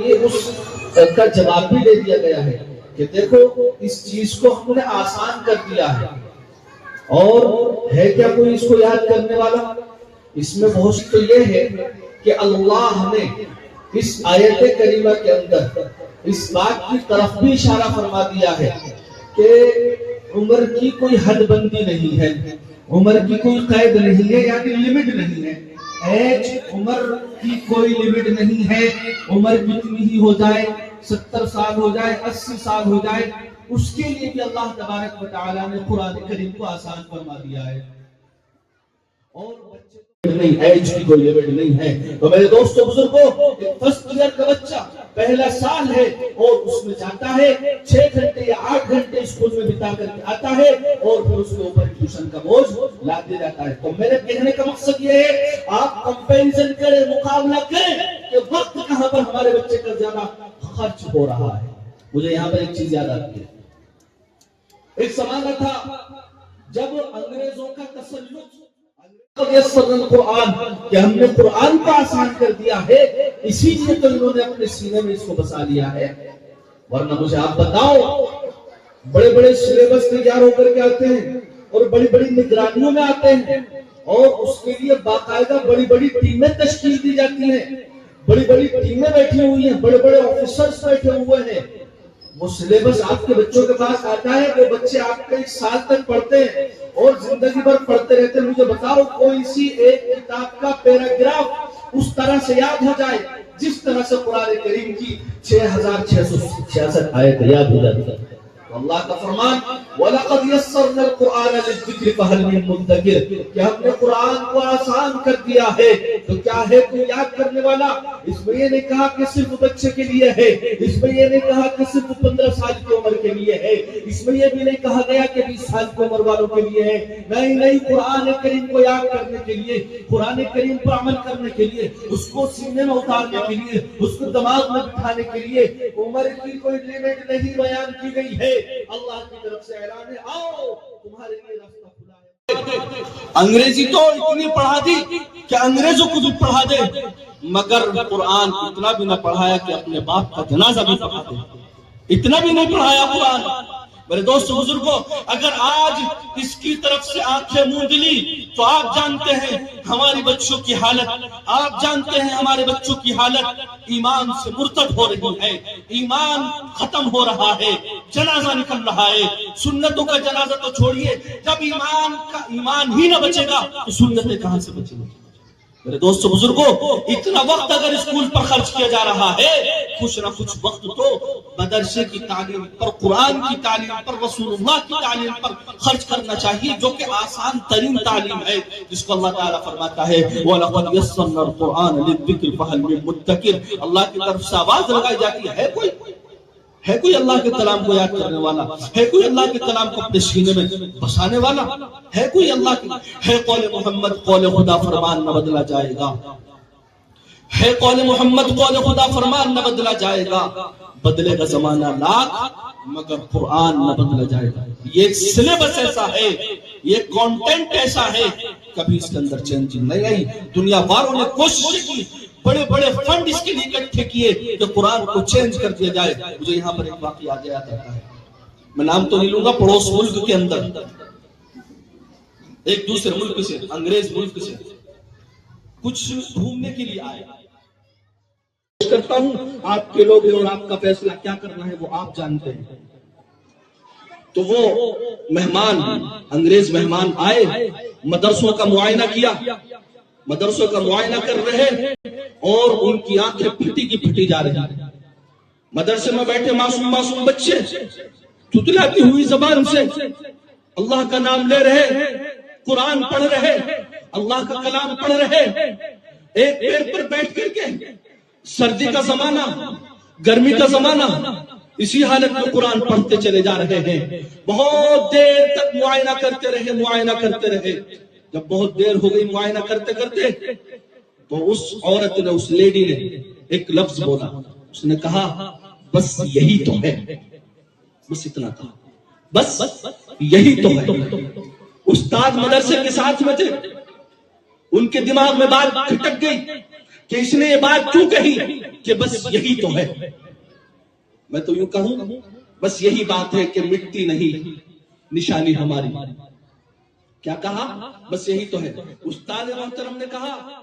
یہ اس کا جواب بھی دے دیا گیا ہے کہ دیکھو اس چیز کو ہم نے آسان کر دیا ہے، اور ہے کیا کوئی اس کو یاد کرنے والا؟ اس میں بہت تو یہ ہے کہ اللہ نے اس آیت کریمہ کے اندر اس بات کی طرف بھی اشارہ فرما دیا ہے کہ عمر کی کوئی حد بندی نہیں ہے، عمر کی کوئی قید نہیں ہے، یعنی لمٹ نہیں ہے۔ ایج عمر کی کوئی لمٹ نہیں ہے، عمر کتنی ہی ہو جائے، 70 سال ہو جائے، 80 سال ہو جائے، اس کے لیے بھی اللہ تبارک و تعالیٰ نے قرآن کریم کو آسان فرما دیا ہے۔ اور بچے نہیں، ایج کی کوئی لمٹ نہیں ہے۔ تو میرے دوستو بزرگوں، فرسٹ ایئر کا بچہ پہلا سال ہے اور اس میں جاتا ہے 6 گھنٹے یا 8 گھنٹے اسکول میں بتا کر کے آتا ہے، اور پھر اس کے اوپر ٹیوشن کا بوجھ لاتے جاتا ہے۔ تو میرے کہنے کا مقصد یہ ہے، آپ کمپیریزن کریں، مقابلہ کریں کہ وقت کہاں پر ہمارے بچے کا زیادہ خرچ ہو رہا ہے۔ مجھے یہاں پر ایک چیز یاد آتی ہے، ایک زمانہ تھا جب انگریزوں کا تسلط قرآن کہ ہم نے قرآن کو آسان کر دیا ہے، اسی لیے تو انہوں نے اپنے سینے میں اس کو بسا لیا ہے۔ ورنہ مجھے آپ بتاؤ، بڑے بڑے سلیبس تیار ہو کر کے آتے ہیں اور بڑی بڑی نگرانیوں میں آتے ہیں، اور اس کے لیے باقاعدہ بڑی بڑی ٹیمیں تشکیل دی جاتی ہیں، بڑی بڑی ٹیمیں بیٹھی ہوئی ہیں، بڑے بڑے آفیسرز بیٹھے ہوئے ہیں۔ وہ سلیبس آپ کے بچوں کے پاس آتا ہے، وہ بچے آپ کے 1 سال تک پڑھتے ہیں اور زندگی بھر پڑھتے رہتے ہیں۔ مجھے بتاؤ کوئی سی ایک کتاب کا پیراگراف اس طرح سے یاد ہو جائے جس طرح سے قرآن کریم کی 6666 آیت یاد ہو جاتی ہے۔ اللہ کا فرمان وَلَقَدْ يَسَّرْنَا الْقُرْآنَ لِلذِّكْرِ فَهَلْ مِن مُدَّكِرٍ کہ ہم نے قرآن کو آسان کر دیا ہے، تو کیا ہے کوئی یاد کرنے والا؟ اس میں یہ نہیں کہا کہ صرف بچے کے لیے ہے، اس میں یہ نہیں کہا کہ صرف 15 سال کی عمر کے لیے ہے، اس میں یہ بھی نہیں کہا گیا کہ 20 سال کی عمر والوں کے لیے ہے۔ نہیں، قرآن کریم کو یاد کرنے کے لیے، قرآن کریم پر عمل کرنے کے لیے، اس کو سینے میں اتارنے کے لیے، اس کو دماغ میں بٹھانے کے لیے عمر کی کوئی لمٹ نہیں بیان کی گئی ہے۔ اللہ کی طرف سے اعلان ہے، آؤ تمہارے لیے راستہ کھلا ہے۔ انگریزی تو اتنی پڑھا دی کہ انگریزوں کو بھی پڑھا دے، مگر قرآن اتنا بھی نہ پڑھایا کہ اپنے باپ کا جنازہ بھی پڑھا دے، اتنا بھی نہیں پڑھایا قرآن۔ میرے دوستو بزرگوں، اگر آج اس کی طرف سے آنکھیں موند لی تو آپ جانتے ہیں ہماری بچوں کی حالت، آپ جانتے ہیں ہمارے بچوں کی حالت ایمان سے مرتد ہو رہی ہے، ایمان ختم ہو رہا ہے، جنازہ نکل رہا ہے۔ سنتوں کا جنازہ تو چھوڑیے، جب ایمان ہی نہ بچے گا تو سنتیں کہاں سے بچیں گی؟ میرے دوستو بزرگوں، اتنا وقت اگر اسکول پر خرچ کیا جا رہا ہے، کچھ نہ کچھ وقت تو مدرسے کی تعلیم پر، قرآن کی تعلیم پر، رسول اللہ کی تعلیم پر خرچ کرنا چاہیے، جو کہ آسان ترین تعلیم ہے، جس کو اللہ تعالیٰ فرماتا ہے وَلَقَدْ يَسَّرْنَا الْقُرْآنَ لِلذِّكْرِ فَهَلْ مِن مُدَّكِرٍ۔ اللہ کی طرف سے آواز لگائی جاتی ہے کوئی اللہ کے کلام کو یاد کرنے والا؟ ہے کوئی اللہ کے کلام کو اپنے سینے میں بسانے والا؟ ہے کوئی اللہ کی؟ ہے قول محمد قول خدا فرمان نہ بدلا جائے گا، ہے قول محمد قول خدا فرمان نہ بدلا جائے گا، بدلے گا زمانہ لاکھ مگر قرآن نہ بدلا جائے گا۔ یہ سلیبس ایسا ہے، یہ کانٹینٹ ایسا ہے، کبھی اس کے اندر چینجنگ نہیں آئی۔ دنیا والوں نے کوشش کی، بڑے بڑے فنڈ اس کے لیے اکٹھے کیے کہ قرآن کو چینج کر دیا جائے۔ مجھے یہاں پر ایک واقعہ یاد آتا ہے، میں نام تو نہیں لوں گا، پڑوس ملک کے اندر ایک دوسرے ملک سے، انگریز ملک سے کچھ گھومنے کے لیے آئے۔ کرتا ہوں آپ کے لوگ اور آپ کا فیصلہ کیا کرنا ہے وہ آپ جانتے ہیں۔ تو وہ مہمان، انگریز مہمان آئے، مدرسوں کا معائنہ کیا، مدرسوں کا معائنہ کر رہے اور ان کی آنکھیں پھٹی کی پھٹی جا رہی۔ مدرسے میں بیٹھے معصوم بچے تتلاتی ہوئی زبان سے اللہ کا نام لے رہے، قرآن پڑھ رہے، اللہ کا کلام پڑھ رہے، ایک پیر پر بیٹھ کر کے۔ سردی کا زمانہ، گرمی کا زمانہ، اسی حالت میں قرآن پڑھتے چلے جا رہے ہیں۔ بہت دیر تک معائنہ کرتے رہے۔ جب بہت دیر ہو گئی معائنہ کرتے کرتے تو اس عورت نے، اس لیڈی نے ایک لفظ بولا، اس نے کہا بس یہی تو ہے، بس اتنا تھا، بس یہی تو ہے۔ استاد مدرسے کے ساتھ میں تھے، ان کے دماغ میں بات کھٹک گئی، کہ اس نے یہ بات کیوں کہی کہ بس یہی تو ہے. میں تو یوں کہوں بس یہی بات ہے کہ مٹتی نہیں نشانی ہماری. کیا کہا؟ بس یہی تو ہے. استاد محترم نے کہا